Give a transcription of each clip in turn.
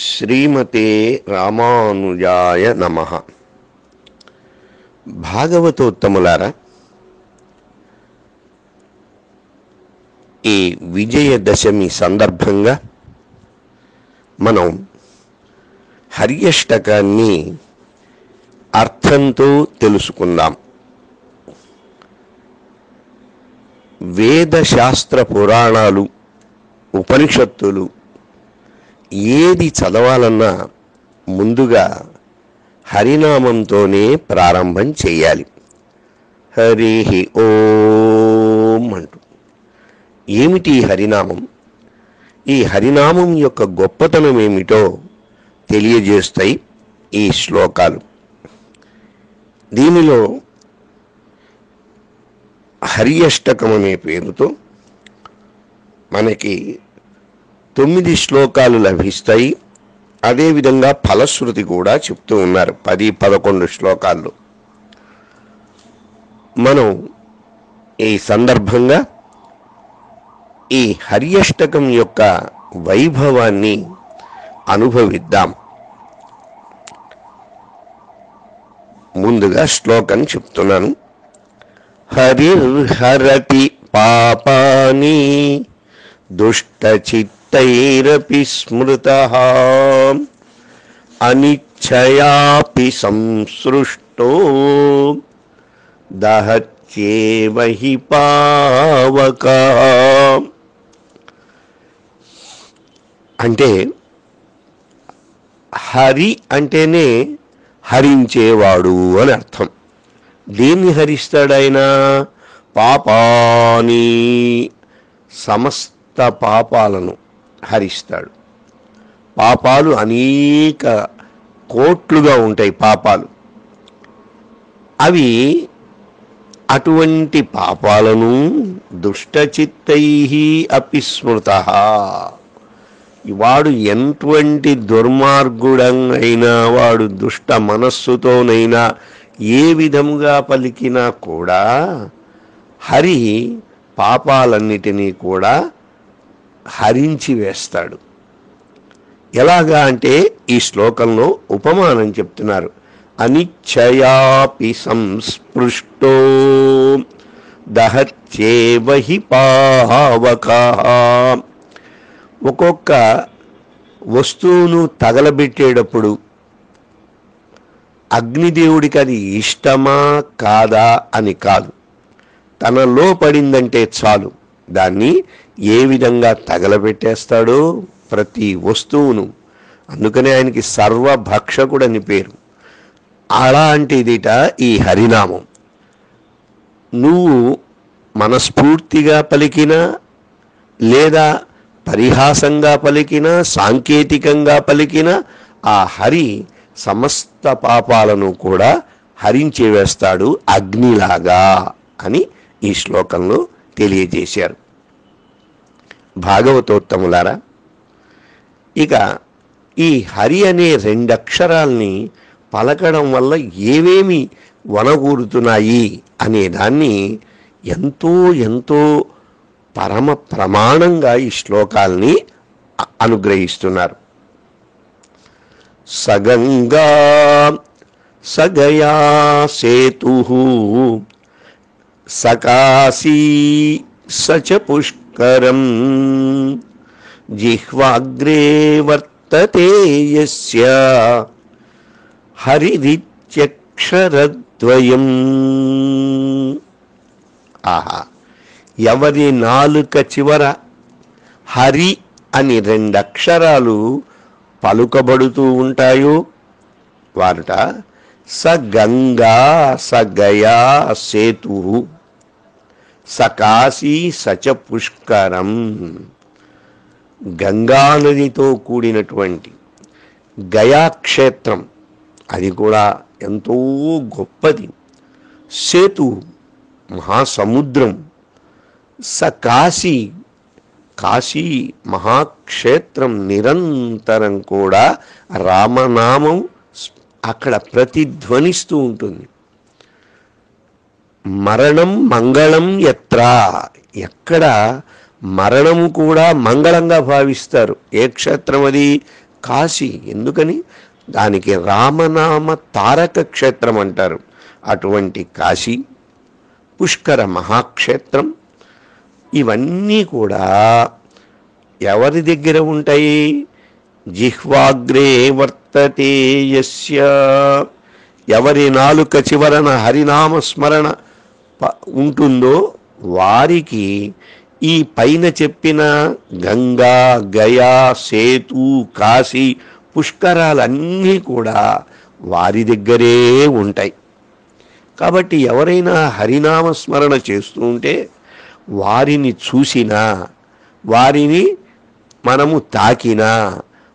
శ్రీమతే రామానుజాయ నమః. భాగవతోత్తములారా, ఈ విజయదశమి సందర్భంగా మనం హర్యష్టకాన్ని అర్థంతో తెలుసుకుందాం. వేదశాస్త్ర పురాణాలు, ఉపనిషత్తులు ఏది చదవాలన్నా ముందుగా హరినామంతోనే ప్రారంభం చేయాలి. హరి ఓం అంటూ. ఏమిటి హరినామం? ఈ హరినామం యొక్క గొప్పతనం ఏమిటో తెలియజేస్తాయి ఈ శ్లోకాలు. దీనిలో హరియష్టకం అనే పేరుతో మనకి 9 శ్లోకాలు లభిస్తాయి. అదేవిధంగా ఫలశ్రుతి కూడా చెప్తూ ఉన్నారు 10-11 శ్లోకాల్లో. మనం ఈ సందర్భంగా ఈ హర్యష్టకం యొక్క వైభవాన్ని అనుభవిద్దాం. ముందుగా శ్లోకం చెప్తున్నాను. హరిర్హరతి పాపాని దుష్టచిత్తైరపి స్మృతః అనిచ్ఛయాపి సంసృష్టో దహత్యేవ హి పావకః. అంటే హరి అంటేనే హరించేవాడు అని అర్థం. దేన్ని హరిస్తాడు ఆయన? పాపాని, సమస్త పాపాలను హరిస్తాడు. పాపాలు అనేక కోట్లుగా ఉంటాయి పాపాలు. అవి అటువంటి పాపాలను దుష్టచిత్తై అపి స్మృతః, వాడు ఎటువంటి దుర్మార్గుడైనా, వాడు దుష్ట మనస్సుతోనైనా ఏ విధముగా పలికినా కూడా హరి పాపాలన్నిటినీ కూడా హరించి వేస్తాడు. ఎలాగా అంటే ఈ శ్లోకంలో ఉపమానం చెప్తున్నారు. అనిచ్ఛయాపి సంస్పృష్టో దహత్యేవ హి పావకః. ఒక్కొక్క వస్తువును తగలబెట్టేటప్పుడు అగ్నిదేవుడికి అది ఇష్టమా కాదా అని కాదు, తనలో పడిందంటే చాలు దాన్ని ఏ విధంగా తగలబెట్టేస్తాడో ప్రతి వస్తువును. అందుకనే ఆయనకి సర్వభక్షకుడు అని పేరు. అలాంటిదిట ఈ హరినామం. నువ్వు మనస్ఫూర్తిగా పలికినా, లేదా పరిహాసంగా పలికినా, సాంకేతికంగా పలికినా, ఆ హరి సమస్త పాపాలను కూడా హరించి వేస్తాడు అగ్నిలాగా అని ఈ శ్లోకంలో తెలియజేశారు. భాగవతోత్తములారా, ఇక ఈ హరి అనే 2 అక్షరాల్ని పలకడం వల్ల ఏవేమి వనగూరుతున్నాయి అనే దాన్ని ఎంతో ఎంతో పరమ ప్రమాణంగా ఈ శ్లోకాల్ని అనుగ్రహిస్తున్నారు. సగంగా సగయా సేతుః సకాశీ సచ పుష్కరం జిహ్వాగ్రే వర్తతే యస్య హరిరిత్యక్షరద్వయం. ఆహా, ఎవరి నాలుక చివర హరి అని 2 అక్షరాలు పలుకబడుతూ ఉంటాయో వారుట సగంగా సగయా సేతుః సకాశీ సచ పుష్కరం. గంగా నదితో కూడినటువంటి గయాక్షేత్రం, అది కూడా ఎంతో గొప్పది. సేతు మహాసముద్రం. సకాశీ, కాశీ మహాక్షేత్రం. నిరంతరం కూడా రామనామం అక్కడ ప్రతిధ్వనిస్తూ ఉంటుంది. మరణం మంగళం ఎత్ర, ఎక్కడ మరణము కూడా మంగళంగా భావిస్తారు. ఏ క్షేత్రం అది? కాశీ. ఎందుకని? దానికి రామనామ తారక క్షేత్రం అంటారు. అటువంటి కాశీ, పుష్కర మహాక్షేత్రం, ఇవన్నీ కూడా ఎవరి దగ్గర ఉంటాయి? జిహ్వాగ్రే వర్తతే యస్య, ఎవరి నాలుక చివరన హరినామ స్మరణ ఉంటుందో వారికి ఈ పైన చెప్పిన గంగా, గయా, సేతు, కాశీ, పుష్కరాలన్నీ కూడా వారి దగ్గరే ఉంటాయి. కాబట్టి ఎవరైనా హరినామ స్మరణ చేస్తూ ఉంటే వారిని చూసినా, వారిని మనము తాకినా,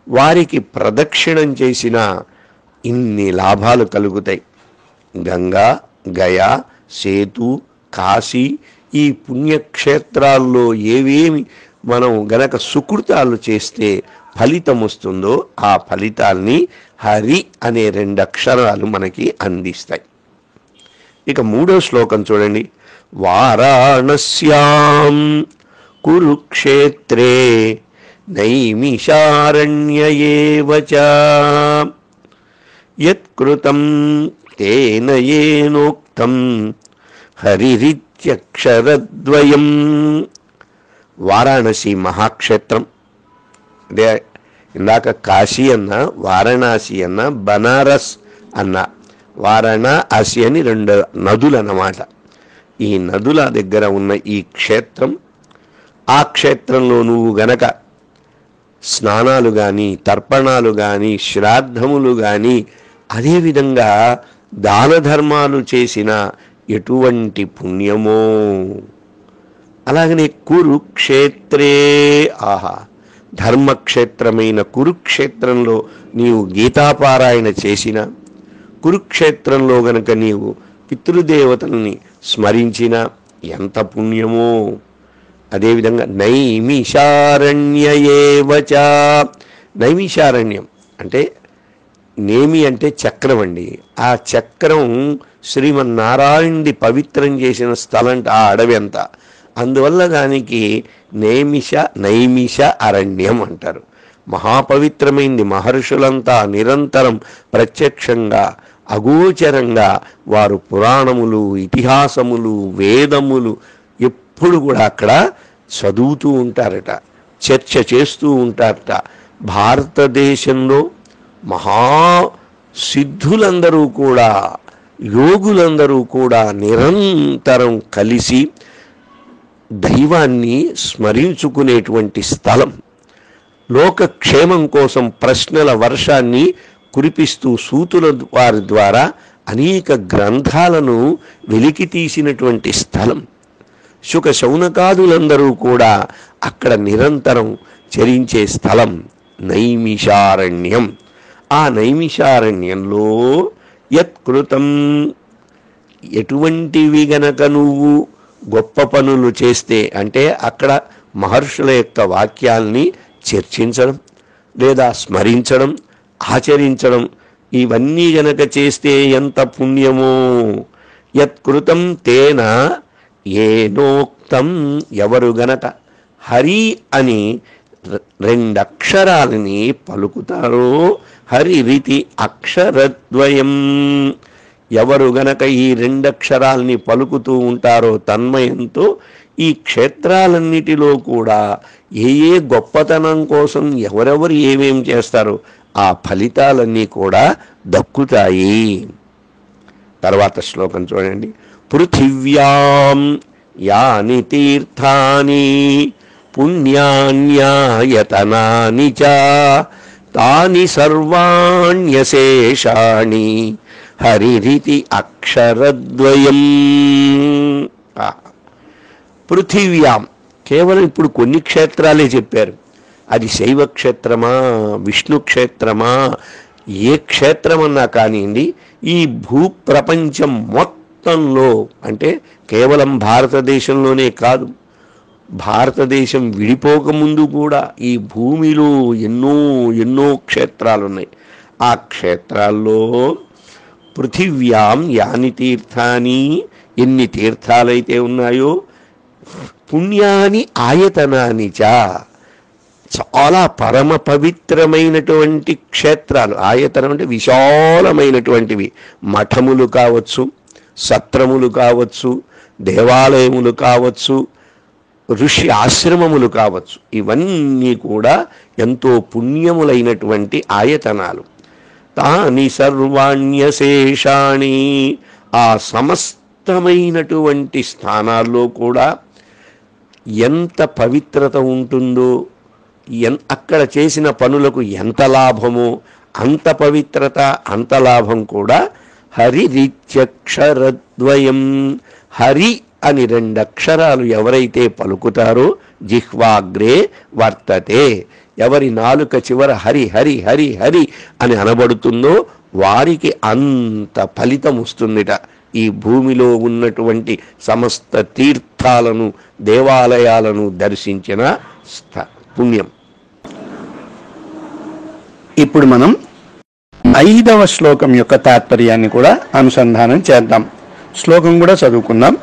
వారికి ప్రదక్షిణం చేసినా ఇన్ని లాభాలు కలుగుతాయి. గంగా, గయా, సేతు, కాశీ, ఈ పుణ్యక్షేత్రాల్లో ఏవేమి మనం గనక సుకృతాలు చేస్తే ఫలితం వస్తుందో ఆ ఫలితాల్ని హరి అనే 2 అక్షరాలు మనకి అందిస్తాయి. ఇక 3వ శ్లోకం చూడండి. వారాణస్యాం కురుక్షేత్రే నైమిషారణ్యయేవ చ యత్కృతం తేన యేనోక్తం హరిరిత్యక్షరద్వయం. వారాణసి మహాక్షేత్రం. అదే ఇందాక కాశీ అన్న, వారణాసి అన్న, బనారస్ అన్న. వారణాసి అని 2 నదులు అన్నమాట. ఈ నదుల దగ్గర ఉన్న ఈ క్షేత్రం, ఆ క్షేత్రంలో నువ్వు గనక స్నానాలు కానీ, తర్పణాలు కానీ, శ్రాద్ధములు కానీ, అదేవిధంగా దాన ధర్మాలు చేసిన ఎటువంటి పుణ్యమో. అలాగనే కురుక్షేత్రే, ఆహా, ధర్మక్షేత్రమైన కురుక్షేత్రంలో నీవు గీతాపారాయణ చేసిన, కురుక్షేత్రంలో గనక నీవు పితృదేవతల్ని స్మరించిన ఎంత పుణ్యమో. అదేవిధంగా నైమిషారణ్యయేవ చ. నైమిషారణ్యం అంటే, నేమి అంటే చక్రం అండి. ఆ చక్రం శ్రీమన్నారాయణుడి పవిత్రం చేసిన స్థలం ఆ అడవి అంతా. అందువల్ల దానికి నైమిష అరణ్యం అంటారు. మహాపవిత్రమైంది. మహర్షులంతా నిరంతరం ప్రత్యక్షంగా, అగోచరంగా వారు పురాణములు, ఇతిహాసములు, వేదములు ఎప్పుడు కూడా అక్కడ చదువుతూ ఉంటారట, చర్చ చేస్తూ ఉంటారట. భారతదేశంలో మహాసిద్ధులందరూ కూడా, యోగులందరూ కూడా నిరంతరం కలిసి దైవాన్ని స్మరించుకునేటువంటి స్థలం. లోకక్షేమం కోసం ప్రశ్నల వర్షాన్ని కురిపిస్తూ సూతుల వారి ద్వారా అనేక గ్రంథాలను వెలికి తీసినటువంటి స్థలం. శుక శౌనకాదులందరూ కూడా అక్కడ నిరంతరం చరించే స్థలం నైమిషారణ్యం. ఆ నైమిషారణ్యంలో యత్కృతం, ఎటువంటివి గనక నువ్వు గొప్ప పనులు చేస్తే, అంటే అక్కడ మహర్షుల యొక్క వాక్యాల్ని చర్చించడం లేదా స్మరించడం, ఆచరించడం, ఇవన్నీ గనక చేస్తే ఎంత పుణ్యమో. యత్కృతం తేన ఏనోక్తం, ఎవరు గనక హరి అని 2 అక్షరాలని పలుకుతారో, హరిరితి అక్షరద్వయం, ఎవరు గనక ఈ 2 అక్షరాలని పలుకుతూ ఉంటారో తన్మయంతో, ఈ క్షేత్రాలన్నిటిలో కూడా ఏ గొప్పతనం కోసం ఎవరెవరు ఏమేం చేస్తారో ఆ ఫలితాలన్నీ కూడా దక్కుతాయి. తర్వాత శ్లోకం చూడండి. పృథివ్యాం యాని తీర్థాని పుణ్యాన్యాయతనాని చ తాని సర్వాణ్యశేషాణి హరిరితి అక్షరద్వయం. పృథివ్యాం కేవలం ఇప్పుడు కొన్ని క్షేత్రాలే చెప్పారు. అది శైవ క్షేత్రమా, విష్ణు క్షేత్రమా, ఏ క్షేత్రమన్నా కానివ్వండి, ఈ భూప్రపంచం మొత్తంలో, అంటే కేవలం భారతదేశంలోనే కాదు, భారతదేశం విడిపోకముందు కూడా ఈ భూమిలో ఎన్నో ఎన్నో క్షేత్రాలున్నాయి. ఆ క్షేత్రాల్లో పృథివ్యాం యాని తీర్థాని, ఎన్ని తీర్థాలైతే ఉన్నాయో, పుణ్యాని ఆయతనాని చ, చాలా పరమ పవిత్రమైనటువంటి క్షేత్రాలు. ఆయతనం అంటే విశాలమైనటువంటివి. మఠములు కావచ్చు, సత్రములు కావచ్చు, దేవాలయములు కావచ్చు, ఋషి ఆశ్రమములు కావచ్చు. ఇవన్నీ కూడా ఎంతో పుణ్యములైనటువంటి ఆయతనాలు. తాని సర్వాణ్యశేషాణి, ఆ సమస్తమైనటువంటి స్థానాల్లో కూడా ఎంత పవిత్రత ఉంటుందో, అక్కడ చేసిన పనులకు ఎంత లాభమో అంత పవిత్రత అంత లాభం కూడా. హరిరిత్యక్షరద్వయం, హరి అని 2 అక్షరాలు ఎవరైతే పలుకుతారో జిహ్వాగ్రే వర్తతే, ఎవరి నాలుక చివర హరి హరి హరి హరి అని అనబడుతుందో వారికి అంత ఫలితం వస్తుందిట. ఈ భూమిలో ఉన్నటువంటి సమస్త తీర్థాలను దేవాలయాలను దర్శించిన పుణ్యం. ఇప్పుడు మనం 5వ శ్లోకం యొక్క తాత్పర్యాన్ని కూడా అనుసంధానం చేద్దాం. శ్లోకం కూడా చదువుకుందాం.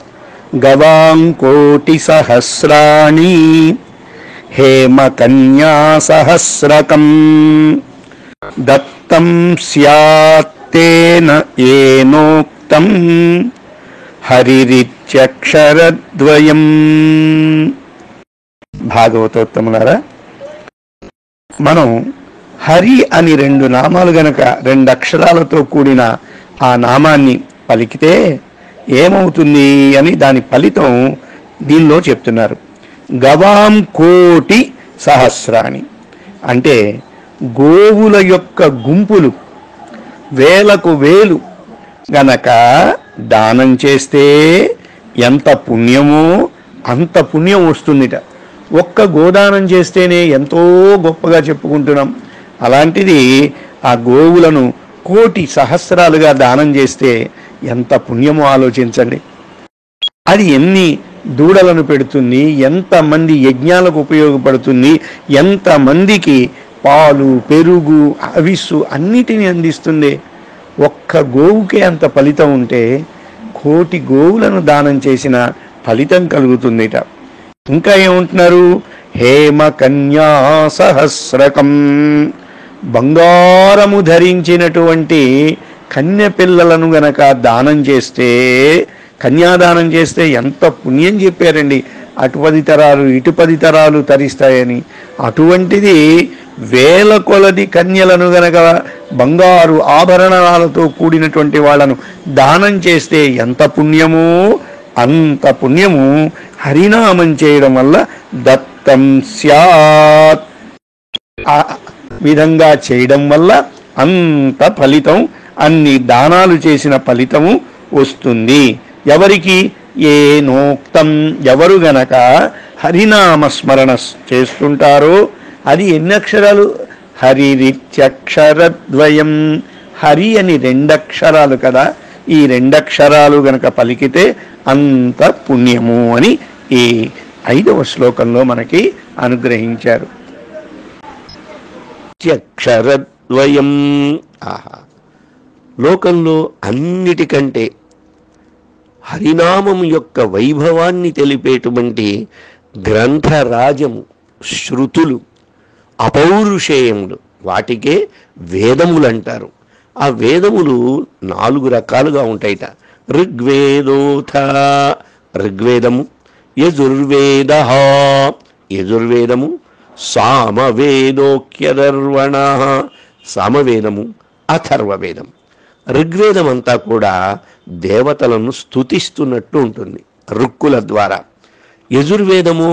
గవాం కోటి సహస్రాణి హేమ కన్యా సహస్రకం దత్తం స్యాత్తేన ఏనోక్తం హరిరిత్యక్షరద్వయం. భాగవతోత్తములారా, మనం హరి అని 2 నామాలు గనక 2 అక్షరాలతో కూడిన ఆ నామాన్ని పలికితే ఏమవుతుంది అని దాని ఫలితం దీనిలో చెప్తున్నారు. గవాం కోటి సహస్రాణి అంటే గోవుల యొక్క గుంపులు, వేలకు వేలు గనక దానం చేస్తే ఎంత పుణ్యమో అంత పుణ్యం వస్తుందిట. ఒక్క గోదానం చేస్తేనే ఎంతో గొప్పగా చెప్పుకుంటున్నాం. అలాంటిది ఆ గోవులను కోటి సహస్రాలుగా దానం చేస్తే ఎంత పుణ్యమో ఆలోచించండి. అది ఎన్ని దూడలను పెడుతుంది, ఎంతమంది యజ్ఞాలకు ఉపయోగపడుతుంది, ఎంతమందికి పాలు, పెరుగు, అవిస్సు అన్నిటినీ అందిస్తుంది. ఒక్క గోవుకే అంత ఫలితం ఉంటే కోటి గోవులను దానం చేసిన ఫలితం కలుగుతుందిట. ఇంకా ఏమంటున్నారు? హేమ కన్యా సహస్రకం, బంగారము ధరించినటువంటి కన్య పిల్లలను గనక దానం చేస్తే, కన్యాదానం చేస్తే ఎంత పుణ్యం చెప్పారండి. అటు 10 తరాలు ఇటు 10 తరాలు తరిస్తాయని. అటువంటిది వేల కొలది కన్యలను గనక బంగారు ఆభరణాలతో కూడినటువంటి వాళ్ళను దానం చేస్తే ఎంత పుణ్యమో అంత పుణ్యము హరినామం చేయడం వల్ల దత్తం స్యాత్. ఆ విధంగా చేయడం వల్ల అంత ఫలితం, అన్ని దానాలు చేసిన ఫలితము వస్తుంది. ఎవరికి? ఏనోక్తం, ఎవరు గనక హరినామస్మరణ చేస్తుంటారో. అది ఎన్ని అక్షరాలు? హరిరిత్యక్షరద్వయం. హరి అని 2 అక్షరాలు కదా, ఈ 2 అక్షరాలు గనక పలికితే అంత పుణ్యము అని ఈ 5వ శ్లోకంలో మనకి అనుగ్రహించారు. అక్షరద్వయం. ఆహా, లోకంలో అన్నిటికంటే హరినామం యొక్క వైభవాన్ని తెలిపేటువంటి గ్రంథరాజము, శృతులు, అపౌరుషేయములు, వాటికే వేదములు అంటారు. ఆ వేదములు 4 రకాలుగా ఉంటాయిట. ఋగ్వేదోథ, ఋగ్వేదము. యజుర్వేద, యజుర్వేదము. సామవేదోక్యదర్వణ, సామవేదము. అథర్వవేదం. ఋగ్వేదం అంతా కూడా దేవతలను స్తుతిస్తున్నట్టు ఉంటుంది రుక్కుల ద్వారా. యజుర్వేదము,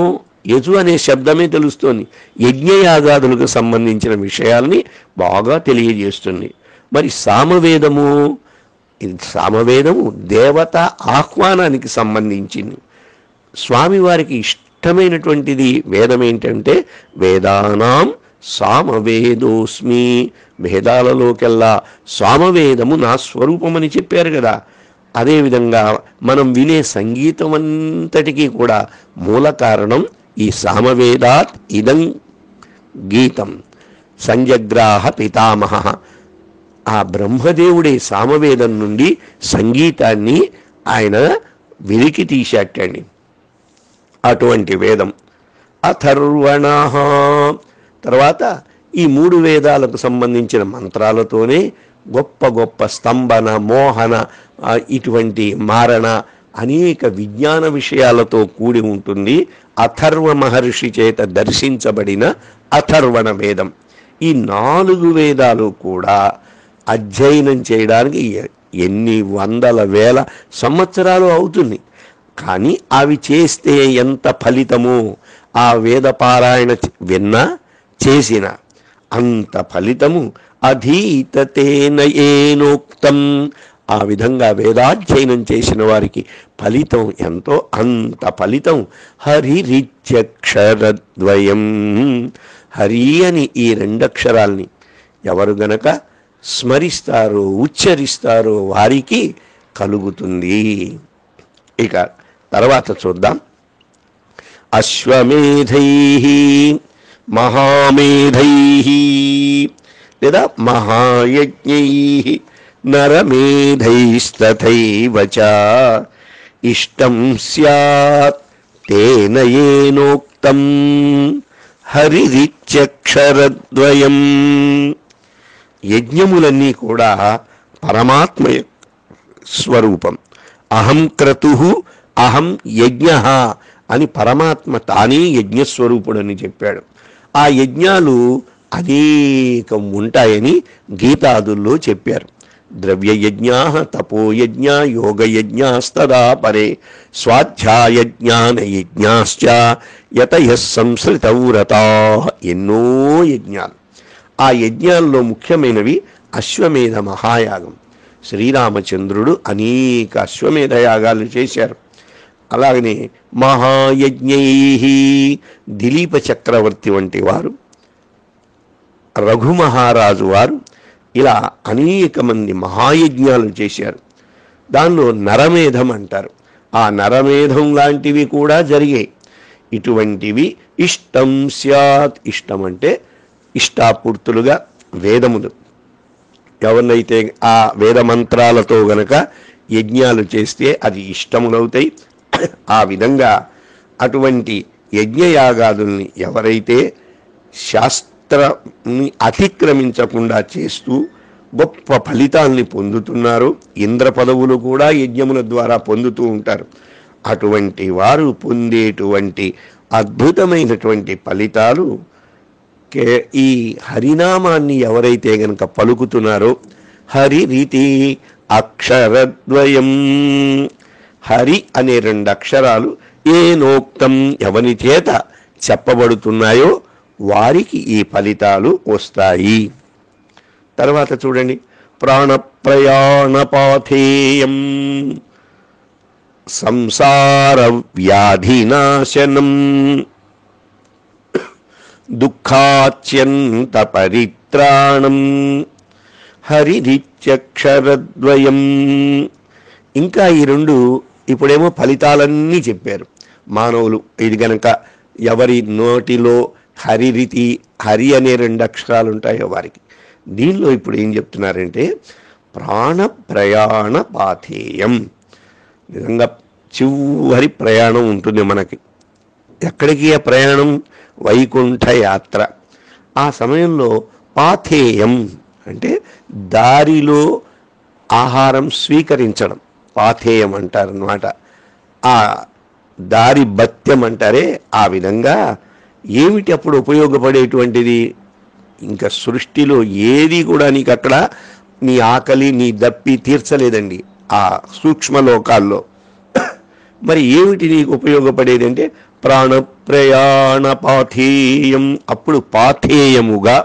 యజు అనే శబ్దమే తెలుస్తోంది, యజ్ఞయాగాదులకు సంబంధించిన విషయాల్ని బాగా తెలియజేస్తుంది. మరి సామవేదము, సామవేదము దేవత ఆహ్వానానికి సంబంధించింది. స్వామివారికి ఇష్టమైనటువంటిది వేదం ఏంటంటే వేదానాం సామవేదోస్మి, వేదాలలోకెల్లా సామవేదము నా స్వరూపమని చెప్పారు కదా. అదేవిధంగా మనం వినే సంగీతం అంతటికీ కూడా మూల కారణం ఈ సామవేదాత్ ఇదం గీతం సంజగ్రాహ పితామహ. ఆ బ్రహ్మదేవుడే సామవేదం నుండి సంగీతాన్ని ఆయన వెలికి తీసేటండి. అటువంటి వేదం. అథర్వణ, తర్వాత ఈ 3 వేదాలకు సంబంధించిన మంత్రాలతోనే గొప్ప గొప్ప స్తంభన, మోహన, ఇటువంటి మారణ అనేక విజ్ఞాన విషయాలతో కూడి ఉంటుంది అథర్వ మహర్షి చేత దర్శించబడిన అథర్వణ వేదం. ఈ 4 వేదాలు కూడా అధ్యయనం చేయడానికి ఎన్ని వందల వేల సంవత్సరాలు అవుతుంది. కానీ అవి చేస్తే ఎంత ఫలితమో, ఆ వేద పారాయణ విన్నా చేసిన అంత ఫలితము అధీతతేన ఏనోక్తం. ఆ విధంగా వేదాధ్యయనం చేసిన వారికి ఫలితం ఎంతో అంత ఫలితం. హరిరిత్యక్షరద్వయం. హరి అని ఈ 2 అక్షరాల్ని ఎవరు గనక స్మరిస్తారో, ఉచ్చరిస్తారో వారికి కలుగుతుంది. ఇక తర్వాత చూద్దాం. అశ్వమేధై మహామేధై లేదా మహాయజ్ఞై నరమేధైస్తథైవ చ ఇష్టం స్యాత్ తేన ఏనోక్తం హరిరిత్యక్షరద్వయం. యజ్ఞములన్నీ కూడా పరమాత్మ స్వరూపం. అహం క్రతుః అహం యజ్ఞః అని పరమాత్మ తానే యజ్ఞస్వరూపుడని చెప్పాడు. ఆ యజ్ఞాలు అనేకం ఉంటాయని గీతాదుల్లో చెప్పారు. ద్రవ్యయజ్ఞా, తపోయజ్ఞ, యోగయజ్ఞాస్తదా పరే, స్వాధ్యాయజ్ఞానయజ్ఞాశ్చ యతయః సంస్కృతౌ రతాః. ఎన్నో యజ్ఞాలు. ఆ యజ్ఞాల్లో ముఖ్యమైనవి అశ్వమేధ మహాయాగం. శ్రీరామచంద్రుడు అనేక అశ్వమేధ యాగాలు చేశారు. అలాగనే మహాయజ్ఞై దిలీప చక్రవర్తి వంటి వారు, రఘు మహారాజు వారు ఇలా అనేక మంది మహాయజ్ఞాలు చేశారు. దానిలో నరమేధం అంటారు. ఆ నరమేధం లాంటివి కూడా జరిగాయి. ఇటువంటివి ఇష్టం స్యాత్. ఇష్టం అంటే ఇష్టాపూర్తులుగా వేదములు. ఎవరినైతే ఆ వేద మంత్రాలతో గనక యజ్ఞాలు చేస్తే అది ఇష్టములవుతాయి. ఆ విధంగా అటువంటి యజ్ఞయాగాదుల్ని ఎవరైతే శాస్త్రాన్ని అతిక్రమించకుండా చేస్తూ గొప్ప ఫలితాల్ని పొందుతున్నారో, ఇంద్ర పదవులు కూడా యజ్ఞముల ద్వారా పొందుతూ ఉంటారు. అటువంటి వారు పొందేటువంటి అద్భుతమైనటువంటి ఫలితాలు ఈ హరినామాన్ని ఎవరైతే గనక పలుకుతున్నారో, హరిరితి అక్షరద్వయం. హరి అనే 2 అక్షరాలు ఏనోక్తం ఎవని చేత చెప్పబడుతున్నాయో వారికి ఈ ఫలితాలు వస్తాయి. తర్వాత చూడండి, ప్రాణప్రయాణపాథేయం సంసార వ్యాధినాశనం దుఃఖాచ్యంత పరిత్రాణం హరిరిత్యక్షరద్వయం. ఇంకా ఈ 2 ఇప్పుడేమో ఫలితాలన్నీ చెప్పారు మానవులు. ఇది గనక ఎవరి నోటిలో హరిరితి, హరి అనే 2 అక్షరాలు ఉంటాయో వారికి. దీనిలో ఇప్పుడు ఏం చెప్తున్నారంటే ప్రాణ ప్రయాణ పాథేయం. నిజంగా చివరి ప్రయాణం ఉంటుంది మనకి. ఎక్కడికి ఆ ప్రయాణం? వైకుంఠ యాత్ర. ఆ సమయంలో పాథేయం అంటే దారిలో ఆహారం స్వీకరించడం పాథేయం అంటారన్నమాట. ఆ దారి భత్యం అంటారే, ఆ విధంగా ఏమిటి అప్పుడు ఉపయోగపడేటువంటిది? ఇంకా సృష్టిలో ఏది కూడా నీకు అక్కడ నీ ఆకలి, నీ దప్పి తీర్చలేదండి ఆ సూక్ష్మలోకాల్లో. మరి ఏమిటి నీకు ఉపయోగపడేది అంటే ప్రాణప్రయాణ పాథేయం. అప్పుడు పాథేయముగా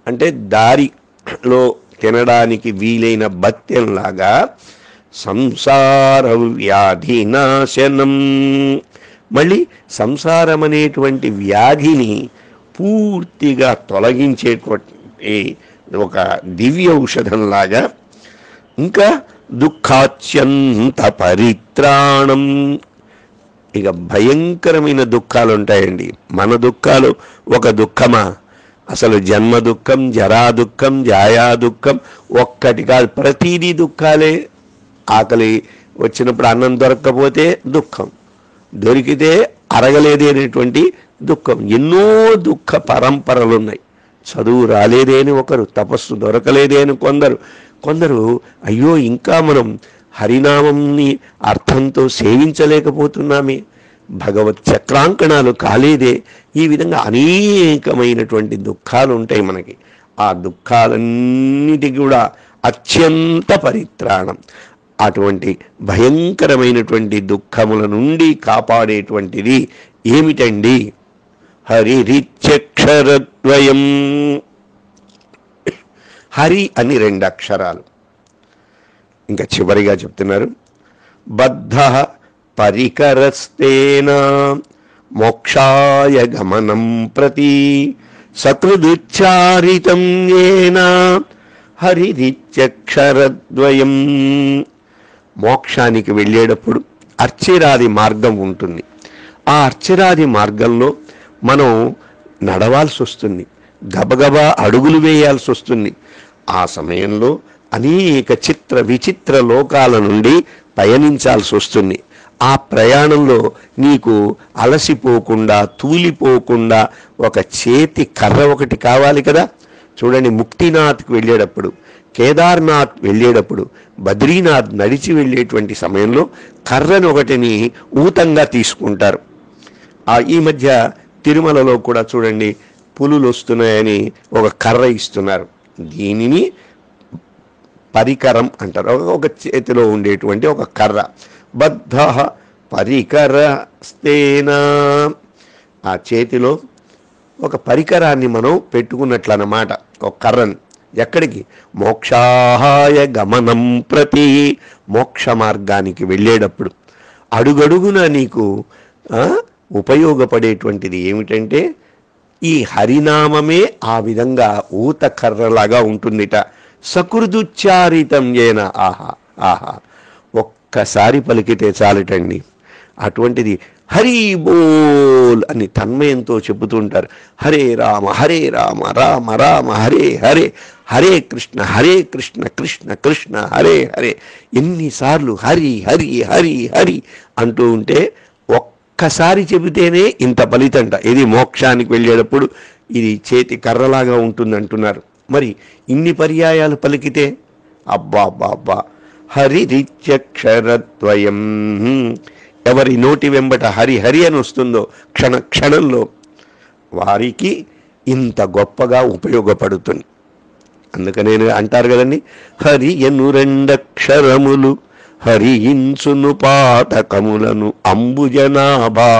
అంటే దారిలో తినడానికి వీలైన భత్యంలాగా సంసార వ్యాధి నాశనం. మళ్ళీ సంసారం అనేటువంటి వ్యాధిని పూర్తిగా తొలగించేటువంటి ఒక దివ్య ఔషధంలాగా. ఇంకా దుఃఖాచ్యంత పరిత్రాణం. ఇక భయంకరమైన దుఃఖాలు ఉంటాయండి. మన దుఃఖాలు ఒక దుఃఖమా? అసలు జన్మ దుఃఖం, జరా దుఃఖం, జాయా దుఃఖం ఒక్కటి కాదు, ప్రతిదీ దుఃఖాలే. ఆకలి వచ్చినప్పుడు అన్నం దొరక్కపోతే దుఃఖం, దొరికితే అరగలేదే అనేటువంటి దుఃఖం. ఎన్నో దుఃఖ పరంపరలు ఉన్నాయి. చదువు రాలేదే అని ఒకరు, తపస్సు దొరకలేదే అని కొందరు అయ్యో ఇంకా మనం హరినామంని అర్థంతో సేవించలేకపోతున్నామే, భగవత్ చక్రాంకణాలు కాలేదే. ఈ విధంగా అనేకమైనటువంటి దుఃఖాలు ఉంటాయి మనకి. ఆ దుఃఖాలన్నిటికీ కూడా అత్యంత పరిత్రాణం, అటువంటి భయంకరమైనటువంటి దుఃఖముల నుండి కాపాడేటువంటిది ఏమిటండి? హరిరిత్యక్షరద్వయం. హరి అని 2 అక్షరాలు. ఇంకా చివరిగా చెప్తున్నారు, బద్ధ పరికరస్తేన మోక్షాయ గమనం ప్రతి సకృదుచ్చారితం యేన హరిరిత్యక్షరద్వయం. మోక్షానికి వెళ్ళేటప్పుడు అర్చిరాది మార్గం ఉంటుంది. ఆ అర్చిరాది మార్గంలో మనం నడవాల్సి వస్తుంది, గబగబా అడుగులు వేయాల్సి వస్తుంది. ఆ సమయంలో అనేక చిత్ర విచిత్ర లోకాల నుండి పయనించాల్సి వస్తుంది. ఆ ప్రయాణంలో నీకు అలసిపోకుండా, తూలిపోకుండా ఒక చేతి కర్ర ఒకటి కావాలి కదా. చూడండి, ముక్తినాథ్కి వెళ్ళేటప్పుడు, కేదార్నాథ్ వెళ్ళేటప్పుడు, బద్రీనాథ్ నడిచి వెళ్ళేటువంటి సమయంలో కర్రను ఒకటిని ఊతంగా తీసుకుంటారు. ఈ మధ్య తిరుమలలో కూడా చూడండి, పులులు వస్తున్నాయని ఒక కర్ర ఇస్తున్నారు. దీనిని పరికరం అంటారు. ఒక చేతిలో ఉండేటువంటి ఒక కర్ర. బద్ధ పరికరస్తేన, ఆ చేతిలో ఒక పరికరాన్ని మనం పెట్టుకున్నట్లన్నమాట, ఒక కర్రని. ఎక్కడికి? మోక్షాయ గమనం ప్రతి, మోక్ష మార్గానికి వెళ్ళేటప్పుడు. అడుగడుగున నీకు ఉపయోగపడేటువంటిది ఏమిటంటే ఈ హరినామమే ఆ విధంగా ఊత కర్రలాగా ఉంటుందిట. సకృదుచ్చారితం యేన. ఆహా ఆహా, ఒక్కసారి పలికితే చాలటండి. అటువంటిది హరి బోల్ అని తన్మయంతో చెబుతుంటారు. హరే రామ రామ రామ హరే హరే, హరే కృష్ణ కృష్ణ కృష్ణ హరే హరే. ఎన్నిసార్లు హరి హరి హరి హరి అంటూ ఉంటే ఒక్కసారి చెబితేనే ఇంత ఫలితంట. ఇది మోక్షానికి వెళ్ళేటప్పుడు ఇది చేతి కర్రలాగా ఉంటుంది అంటున్నారు. మరి ఇన్ని పర్యాయాలు పలికితే అబ్బా అబ్బా అబ్బా. హరిరిత్యక్షరద్వయం. ఎవరి నోటి వెంబట హరి హరి అని వస్తుందో క్షణ క్షణంలో వారికి ఇంత గొప్పగా ఉపయోగపడుతుంది. అందుకనే అంటారు కదండి, హరి ఎను 2 అక్షరములు హరించును పాతకములను అంబుజనాభా.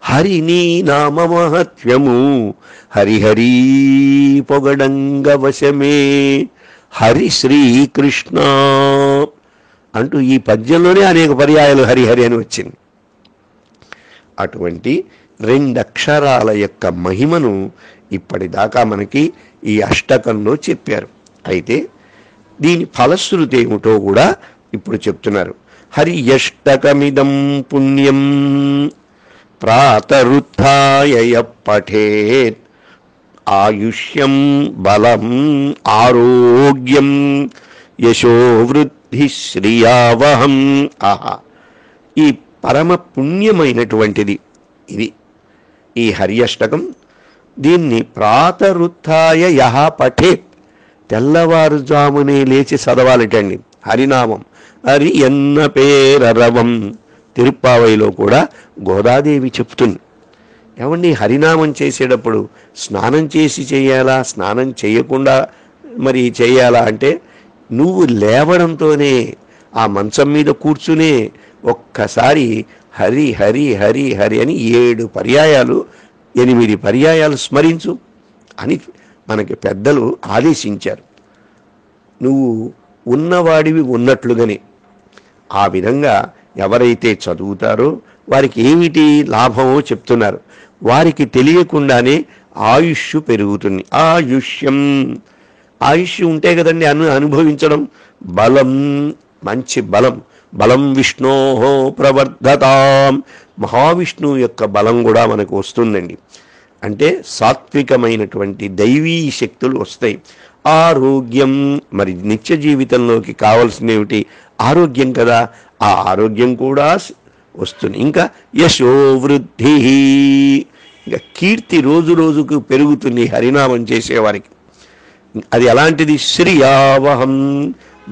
హరి నీ నామ మహత్యము హరిహరి పొగడంగ వశమే హరి శ్రీకృష్ణ అంటూ ఈ పద్యంలోనే అనేక పర్యాయాలు హరిహరి అని వచ్చింది. అటువంటి 2 అక్షరాల యొక్క మహిమను ఇప్పటిదాకా మనకి ఈ అష్టకంలో చెప్పారు. అయితే దీని ఫలశ్రుతి ఏమిటో కూడా ఇప్పుడు చెప్తున్నారు. హరి అష్టకమిదం పుణ్యం ప్రాతరుత్థాయ పఠేత్ ఆయుష్యం బలం ఆరోగ్యం యశోవృద్ధి శ్రియావహం. ఆహా, ఈ పరమ పుణ్యమైనటువంటిది ఇది ఈ హరి అష్టకం. దీన్ని ప్రాతరుత్థాయ యః పఠేత్, తెల్లవారుజామునే లేచి చదవాలిటండి హరినామం. హరి ఎన్న పేరరవం. తిరుప్పావైలో కూడా గోదాదేవి చెప్తుంది, ఏమండి హరినామం చేసేటప్పుడు స్నానం చేసి చేయాలా, స్నానం చేయకుండా మరి చేయాలా అంటే, నువ్వు లేవడంతోనే ఆ మంచం మీద కూర్చునే ఒక్కసారి హరి హరి హరి హరి అని 7 పర్యాయాలు 8 పర్యాయాలు స్మరించు అని మనకి పెద్దలు ఆదేశించారు. నువ్వు ఉన్నవాడివి ఉన్నట్లుగానే ఆ విధంగా ఎవరైతే చదువుతారో వారికి ఏమిటి లాభమో చెప్తున్నారు. వారికి తెలియకుండానే ఆయుష్ పెరుగుతుంది. ఆయుష్యం, ఆయుష్ ఉంటే కదండి అనుభవించడం. బలం, మంచి బలం. బలం విష్ణోహో ప్రవర్ధతాం. మహావిష్ణువు యొక్క బలం కూడా మనకు వస్తుందండి. అంటే సాత్వికమైనటువంటి దైవీ శక్తులు వస్తాయి. ఆరోగ్యం, మరి నిత్య జీవితంలోకి కావాల్సినవి ఆరోగ్యం కదా, ఆ ఆరోగ్యం కూడా వస్తుంది. ఇంకా యశోవృద్ధి, ఇక కీర్తి రోజు రోజుకు పెరుగుతుంది హరినామం చేసేవారికి. అది ఎలాంటిది? శ్రియావహం,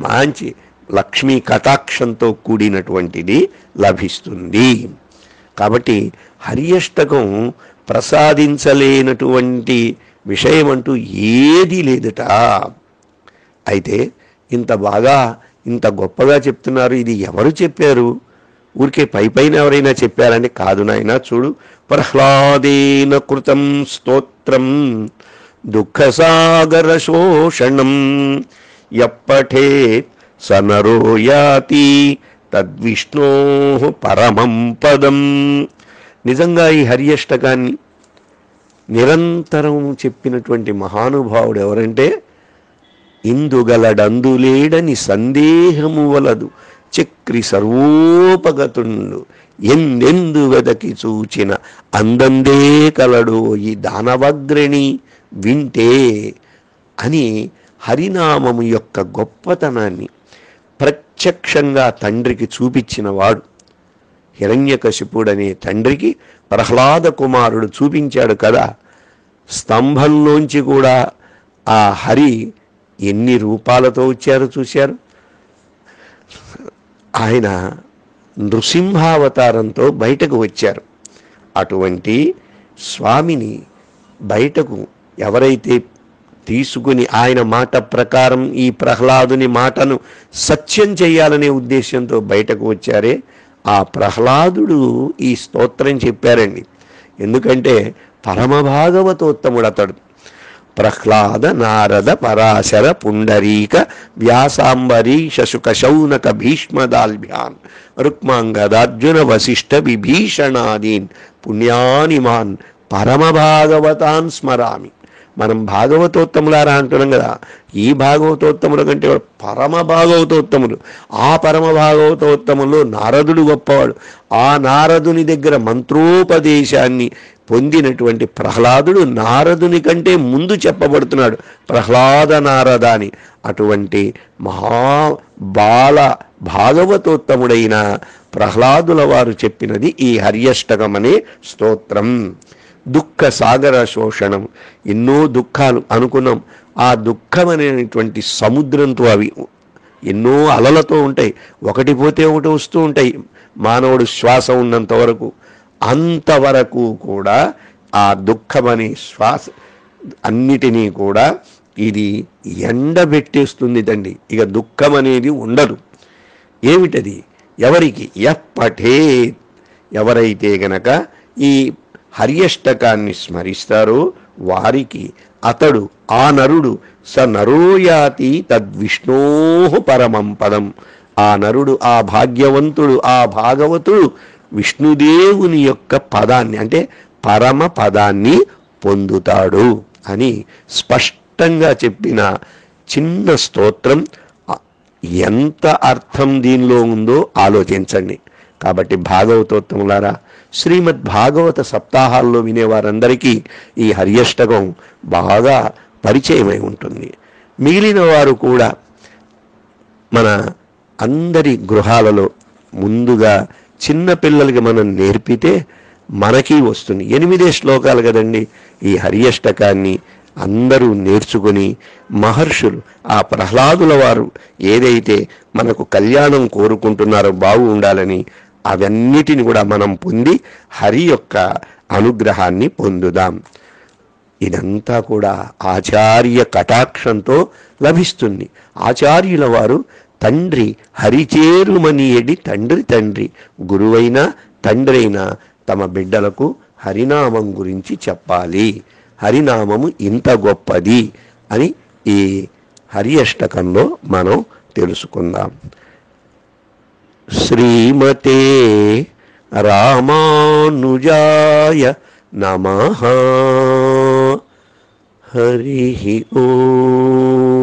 మంచి లక్ష్మీ కటాక్షంతో కూడినటువంటిది లభిస్తుంది. కాబట్టి హరియష్టకం ప్రసాదించలేనటువంటి విషయం అంటూ ఏదీ లేదట. అయితే ఇంత బాగా ఇంత గొప్పగా చెప్తున్నారు, ఇది ఎవరు చెప్పారు? ఊరికే పైన ఎవరైనా చెప్పారంటే కాదు నాయన. చూడు, ప్రహ్లాదేన కృతం స్తోత్రం దుఃఖసాగర శోషణం యప్పఠేత్ స నరో యాతి తద్విష్ణో పరమం పదం. నిజంగా ఈ హరియష్టకాన్ని నిరంతరం చెప్పినటువంటి మహానుభావుడు ఎవరంటే, ఇందుగలడందులేడని సందేహము వలదు చక్రి సర్వోపగతుండు ఎందెందు వెదకి చూచిన అందందే కలడు ఈ దానవగ్రణి వింటే అని హరినామము యొక్క గొప్పతనాన్ని ప్రత్యక్షంగా తండ్రికి చూపించినవాడు. హిరణ్యకశిపుడనే తండ్రికి ప్రహ్లాద కుమారుడు చూపించాడు కదా. స్తంభంలోంచి కూడా ఆ హరి ఎన్ని రూపాలతో వచ్చారో చూశారు. ఆయన నృసింహావతారంతో బయటకు వచ్చారు. అటువంటి స్వామిని బయటకు ఎవరైతే తీసుకుని ఆయన మాట ప్రకారం ఈ ప్రహ్లాదుని మాటను సత్యం చేయాలనే ఉద్దేశంతో బయటకు వచ్చారే, ఆ ప్రహ్లాదుడు ఈ స్తోత్రం చెప్పారండి. ఎందుకంటే పరమభాగవతోత్తముడు అతడు. ప్రహ్లాద నారద పరాశర పుండరీక వ్యాసాంబరీష శుక శౌనక భీష్మదాల్భ్యాన్ రుక్మాంగదార్జున వశిష్ఠ విభీషణాదీన్ పుణ్యానిమాన్ పరమభాగవతాన్ స్మరామి. మనం భాగవతోత్తములారా అంటున్నాం కదా. ఈ భాగవతోత్తముల కంటే పరమ భాగవతోత్తములు. ఆ పరమ భాగవతోత్తములో నారదుడు గొప్పవాడు. ఆ నారదుని దగ్గర మంత్రోపదేశాన్ని పొందినటువంటి ప్రహ్లాదుడు నారదుని కంటే ముందు చెప్పబడుతున్నాడు, ప్రహ్లాద నారద అని. అటువంటి మహాబాల భాగవతోత్తముడైన ప్రహ్లాదుల వారు చెప్పినది ఈ హర్యష్టకం అనే స్తోత్రం. దుఃఖ సాగర శోషణం, ఎన్నో దుఃఖాలు అనుకున్నాం. ఆ దుఃఖం అనేటువంటి సముద్రంతో అవి ఎన్నో అలలతో ఉంటాయి. ఒకటి పోతే ఒకటి వస్తూ ఉంటాయి. మానవుడు శ్వాస ఉన్నంత వరకు, అంతవరకు కూడా ఆ దుఃఖం అనే శ్వాస అన్నిటినీ కూడా ఇది ఎండబెట్టేస్తుంది తండ్రి. ఇక దుఃఖం అనేది ఉండదు. ఏమిటది? ఎవరికి? ఎప్పటే ఎవరైతే గనక ఈ హర్యష్టకాన్ని స్మరిస్తారో వారికి అతడు, ఆ నరుడు స నరోయాతి తద్విష్ణో పరమం పదం. ఆ నరుడు, ఆ భాగ్యవంతుడు, ఆ భాగవతుడు విష్ణుదేవుని యొక్క పదాన్ని అంటే పరమ పదాన్ని పొందుతాడు అని స్పష్టంగా చెప్పిన చిన్న స్తోత్రం. ఎంత అర్థం దీనిలో ఉందో ఆలోచించండి. కాబట్టి భాగవతోత్తములారా, శ్రీమద్ భాగవత సప్తాహాల్లో వినేవారందరికీ ఈ హర్యష్టకం బాగా పరిచయమై ఉంటుంది. మిగిలిన వారు కూడా మన అందరి గృహాలలో ముందుగా చిన్న పిల్లలకి మనం నేర్పితే మనకి వస్తుంది. 8 శ్లోకాలు కదండి. ఈ హర్యష్టకాన్ని అందరూ నేర్చుకుని మహర్షులు, ఆ ప్రహ్లాదుల వారు ఏదైతే మనకు కళ్యాణం కోరుకుంటున్నారో బాగు ఉండాలని, అవన్నిటిని కూడా మనం పొంది హరి యొక్క అనుగ్రహాన్ని పొందుదాం. ఇదంతా కూడా ఆచార్య కటాక్షంతో లభిస్తుంది. ఆచార్యుల వారు తండ్రి హరిచేరుమని ఎడి తండ్రి గురువైన తండ్రి అయినా తమ బిడ్డలకు హరినామం గురించి చెప్పాలి. హరినామము ఇంత గొప్పది అని ఈ హర్యష్టకంలో మనం తెలుసుకుందాం. శ్రీమతే రామానుజాయ నమః. హరి ఓం.